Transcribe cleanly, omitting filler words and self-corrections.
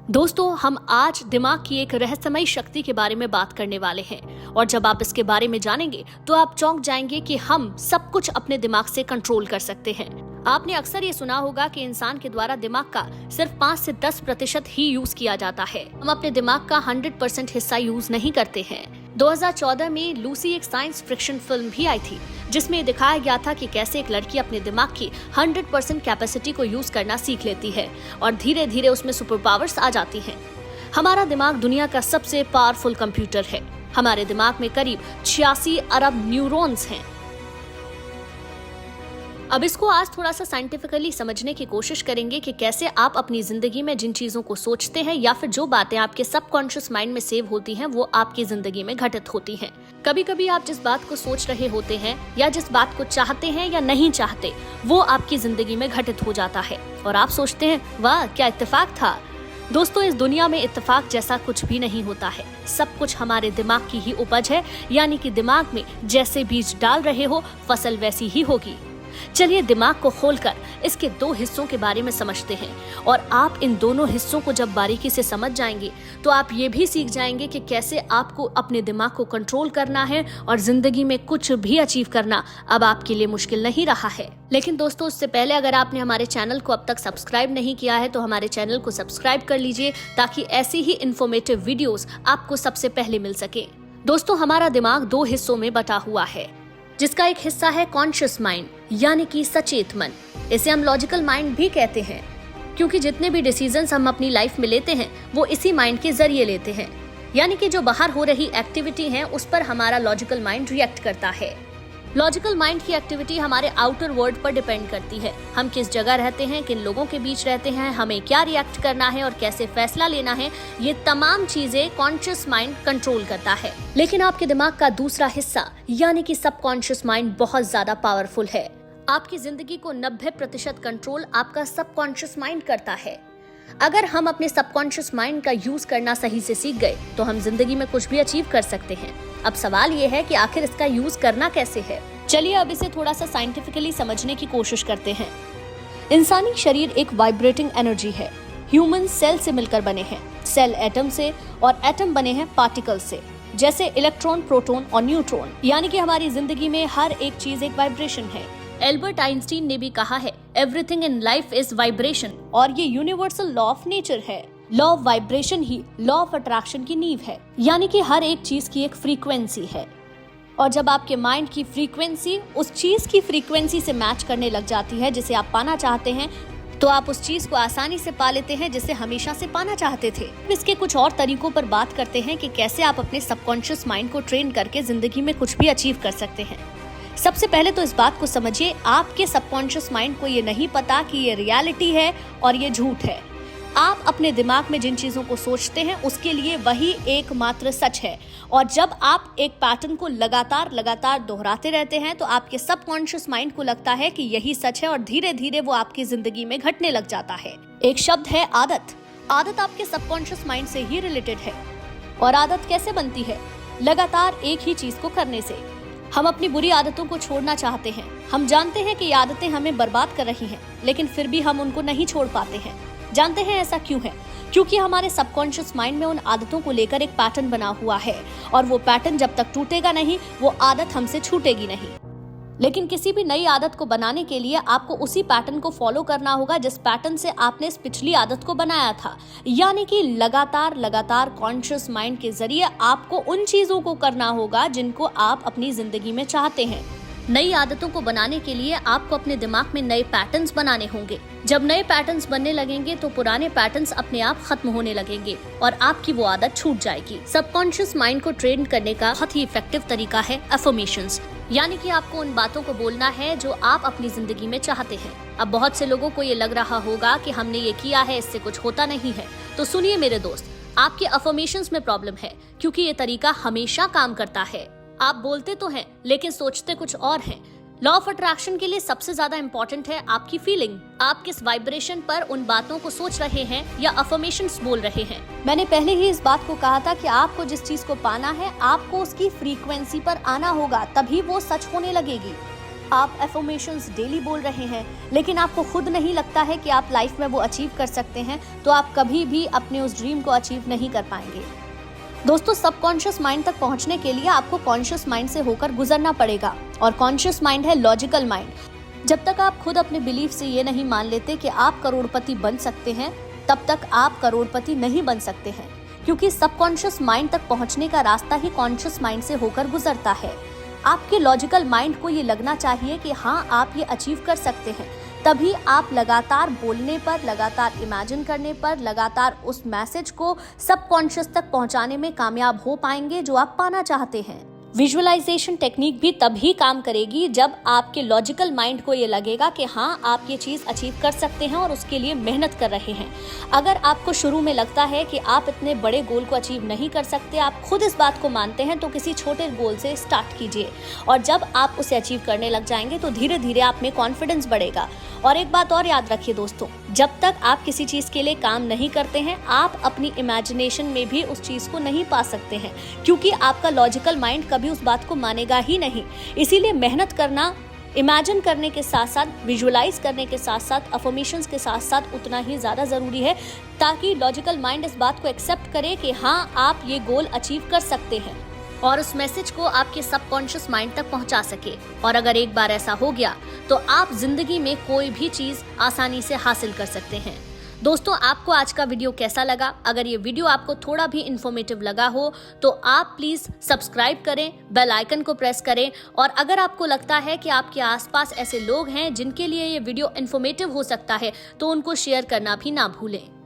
दोस्तों, हम आज दिमाग की एक रहस्यमयी शक्ति के बारे में बात करने वाले हैं और जब आप इसके बारे में जानेंगे तो आप चौंक जाएंगे कि हम सब कुछ अपने दिमाग से कंट्रोल कर सकते हैं। आपने अक्सर ये सुना होगा कि इंसान के द्वारा दिमाग का सिर्फ 5 से 10% ही यूज किया जाता है। हम अपने दिमाग का 100% हिस्सा यूज नहीं करते हैं। 2014 में लूसी एक साइंस फिक्शन फिल्म भी आई थी जिसमें दिखाया गया था कि कैसे एक लड़की अपने दिमाग की 100% कैपेसिटी को यूज करना सीख लेती है और धीरे धीरे उसमें सुपर पावर्स आ जाती हैं। हमारा दिमाग दुनिया का सबसे पावरफुल कंप्यूटर है। हमारे दिमाग में करीब 86 अरब न्यूरॉन्स हैं। अब इसको आज थोड़ा सा साइंटिफिकली समझने की कोशिश करेंगे कि कैसे आप अपनी जिंदगी में जिन चीजों को सोचते हैं या फिर जो बातें आपके सबकॉन्शियस माइंड में सेव होती हैं वो आपकी जिंदगी में घटित होती हैं। कभी कभी आप जिस बात को सोच रहे होते हैं या जिस बात को चाहते हैं या नहीं चाहते वो आपकी जिंदगी में घटित हो जाता है और आप सोचते हैं वाह क्या इत्तेफाक था। दोस्तों, इस दुनिया में इत्तेफाक जैसा कुछ भी नहीं होता है। सब कुछ हमारे दिमाग की ही उपज है, यानी कि दिमाग में जैसे बीज डाल रहे हो फसल वैसी ही होगी। चलिए दिमाग को खोलकर इसके 2 हिस्सों के बारे में समझते हैं और आप इन दोनों हिस्सों को जब बारीकी से समझ जाएंगे तो आप ये भी सीख जाएंगे कि कैसे आपको अपने दिमाग को कंट्रोल करना है और जिंदगी में कुछ भी अचीव करना अब आपके लिए मुश्किल नहीं रहा है। लेकिन दोस्तों, उससे पहले अगर आपने हमारे चैनल को अब तक सब्सक्राइब नहीं किया है तो हमारे चैनल को सब्सक्राइब कर लीजिए ताकि ऐसी ही इन्फॉर्मेटिव वीडियोस आपको सबसे पहले मिल सके। दोस्तों, हमारा दिमाग 2 हिस्सों में बटा हुआ है जिसका एक हिस्सा है कॉन्शियस माइंड यानी कि सचेत मन। इसे हम लॉजिकल माइंड भी कहते हैं क्योंकि जितने भी डिसीजंस हम अपनी लाइफ में लेते हैं वो इसी माइंड के जरिए लेते हैं, यानी कि जो बाहर हो रही एक्टिविटी है उस पर हमारा लॉजिकल माइंड रिएक्ट करता है। लॉजिकल माइंड की एक्टिविटी हमारे आउटर वर्ल्ड पर डिपेंड करती है। हम किस जगह रहते हैं, किन लोगों के बीच रहते हैं, हमें क्या रिएक्ट करना है और कैसे फैसला लेना है, ये तमाम चीजें कॉन्शियस माइंड कंट्रोल करता है। लेकिन आपके दिमाग का दूसरा हिस्सा यानी कि सबकॉन्शियस माइंड बहुत ज्यादा पावरफुल है। आपकी जिंदगी को 90% कंट्रोल आपका सबकॉन्शियस माइंड करता है। अगर हम अपने सबकॉन्शियस माइंड का यूज करना सही से सीख गए तो हम जिंदगी में कुछ भी अचीव कर सकते हैं। अब सवाल ये है कि आखिर इसका यूज करना कैसे है। चलिए अब इसे थोड़ा सा साइंटिफिकली समझने की कोशिश करते हैं। इंसानी शरीर एक वाइब्रेटिंग एनर्जी है। ह्यूमन सेल से मिलकर बने हैं, सेल एटम से और एटम बने हैं पार्टिकल से, जैसे इलेक्ट्रॉन, प्रोटॉन और न्यूट्रॉन। यानी कि हमारी जिंदगी में हर एक चीज एक वाइब्रेशन है। एल्बर्ट आइंस्टीन ने भी कहा है everything in life is vibration, और ये यूनिवर्सल लॉ ऑफ नेचर है। Law of vibration he law of attraction की नींव है, यानी कि हर एक चीज की एक फ्रीक्वेंसी है और जब आपके माइंड की फ्रीक्वेंसी उस चीज की फ्रीक्वेंसी से मैच करने लग जाती है जिसे आप पाना चाहते हैं तो आप उस चीज को आसानी से पा लेते हैं जिसे हमेशा से पाना चाहते थे। इसके कुछ और तरीकों पर बात करते हैं कि कैसे आप अपने सबकॉन्शियस माइंड को ट्रेन करके जिंदगी में कुछ भी अचीव कर सकते हैं। सबसे पहले तो इस बात को समझिए, आपके सबकॉन्शियस माइंड को ये नहीं पता कि ये रियलिटी है और ये झूठ है। आप अपने दिमाग में जिन चीजों को सोचते हैं उसके लिए वही एकमात्र सच है और जब आप एक पैटर्न को लगातार दोहराते रहते हैं तो आपके सबकॉन्शियस माइंड को लगता है कि यही सच है और धीरे धीरे वो आपकी जिंदगी में घटने लग जाता है। एक शब्द है आदत। आदत आपके सबकॉन्शियस माइंड से ही रिलेटेड है। और आदत कैसे बनती है? लगातार एक ही चीज को करने से। हम अपनी बुरी आदतों को छोड़ना चाहते हैं। हम जानते हैं कि ये आदतें हमें बर्बाद कर रही हैं, लेकिन फिर भी हम उनको नहीं छोड़ पाते हैं। जानते हैं ऐसा क्यों है? क्योंकि हमारे सबकॉन्शियस माइंड में उन आदतों को लेकर एक पैटर्न बना हुआ है और वो पैटर्न जब तक टूटेगा नहीं वो आदत हमसे छूटेगी नहीं। लेकिन किसी भी नई आदत को बनाने के लिए आपको उसी पैटर्न को फॉलो करना होगा जिस पैटर्न से आपने इस पिछली आदत को बनाया था, यानी कि लगातार कॉन्शियस माइंड के जरिए आपको उन चीजों को करना होगा जिनको आप अपनी जिंदगी में चाहते हैं। नई आदतों को बनाने के लिए आपको अपने दिमाग में नए पैटर्न्स बनाने होंगे। जब नए पैटर्न्स बनने लगेंगे तो पुराने पैटर्न्स अपने आप खत्म होने लगेंगे और आपकी वो आदत छूट जाएगी। सबकॉन्शियस माइंड को ट्रेन करने का बहुत ही इफेक्टिव तरीका है अफर्मेशंस, यानी कि आपको उन बातों को बोलना है जो आप अपनी जिंदगी में चाहते हैं। अब बहुत से लोगों को ये लग रहा होगा कि हमने ये किया है, इससे कुछ होता नहीं है। तो सुनिए मेरे दोस्त, आपके अफर्मेशंस में प्रॉब्लम है क्योंकि ये तरीका हमेशा काम करता है। आप बोलते तो हैं लेकिन सोचते कुछ और हैं। लॉ ऑफ अट्रैक्शन के लिए सबसे ज्यादा इंपॉर्टेंट है आपकी फीलिंग। आप किस वाइब्रेशन पर उन बातों को सोच रहे हैं या अफर्मेशंस बोल रहे हैं। मैंने पहले ही इस बात को कहा था कि आपको जिस चीज को पाना है आपको उसकी फ्रीक्वेंसी पर आना होगा, तभी वो सच होने लगेगी। आप एफर्मेशंस डेली बोल रहे हैं लेकिन आपको खुद नहीं लगता है कि आप लाइफ में वो अचीव कर सकते हैं, तो आप कभी भी अपने उस ड्रीम को अचीव नहीं कर पाएंगे। दोस्तों, सबकॉन्शियस माइंड तक पहुंचने के लिए आपको कॉन्शियस माइंड से होकर गुजरना पड़ेगा, और कॉन्शियस माइंड है लॉजिकल माइंड। जब तक आप खुद अपने बिलीफ से ये नहीं मान लेते कि आप करोड़पति बन सकते हैं, तब तक आप करोड़पति नहीं बन सकते हैं, क्योंकि सबकॉन्शियस माइंड तक पहुंचने का रास्ता ही कॉन्शियस माइंड से होकर गुजरता है। आपके लॉजिकल माइंड को ये लगना चाहिए कि हाँ, आप ये अचीव कर सकते हैं, तभी आप लगातार बोलने पर, लगातार इमेजिन करने पर, लगातार उस मैसेज को सबकॉन्शियस तक पहुंचाने में कामयाब हो पाएंगे जो आप पाना चाहते हैं। विजुअलाइजेशन टेक्निक भी तभी काम करेगी जब आपके लॉजिकल माइंड को ये लगेगा कि हाँ, आप ये चीज़ अचीव कर सकते हैं और उसके लिए मेहनत कर रहे हैं। अगर आपको शुरू में लगता है कि आप इतने बड़े गोल को अचीव नहीं कर सकते, आप खुद इस बात को मानते हैं, तो किसी छोटे गोल से स्टार्ट कीजिए, और जब आप उसे अचीव करने लग जाएंगे तो धीरे धीरे आप में कॉन्फिडेंस बढ़ेगा। और एक बात और याद रखिए दोस्तों, जब तक आप किसी चीज़ के लिए काम नहीं करते हैं, आप अपनी इमेजिनेशन में भी उस चीज़ को नहीं पा सकते हैं, क्योंकि आपका लॉजिकल माइंड कभी उस बात को मानेगा ही नहीं। इसीलिए मेहनत करना, इमेजिन करने के साथ साथ, विजुअलाइज करने के साथ साथ, अफर्मेशंस के साथ साथ उतना ही ज़्यादा ज़रूरी है, ताकि लॉजिकल माइंड इस बात को एक्सेप्ट करे कि हाँ, आप ये गोल अचीव कर सकते हैं और उस मैसेज को आपके सबकॉन्शियस माइंड तक पहुंचा सके। और अगर एक बार ऐसा हो गया तो आप जिंदगी में कोई भी चीज़ आसानी से हासिल कर सकते हैं। दोस्तों, आपको आज का वीडियो कैसा लगा? अगर ये वीडियो आपको थोड़ा भी इन्फॉर्मेटिव लगा हो तो आप प्लीज़ सब्सक्राइब करें, बेल आइकन को प्रेस करें, और अगर आपको लगता है कि आपके आसपास ऐसे लोग हैं जिनके लिए ये वीडियो इन्फॉर्मेटिव हो सकता है, तो उनको शेयर करना भी ना भूलें।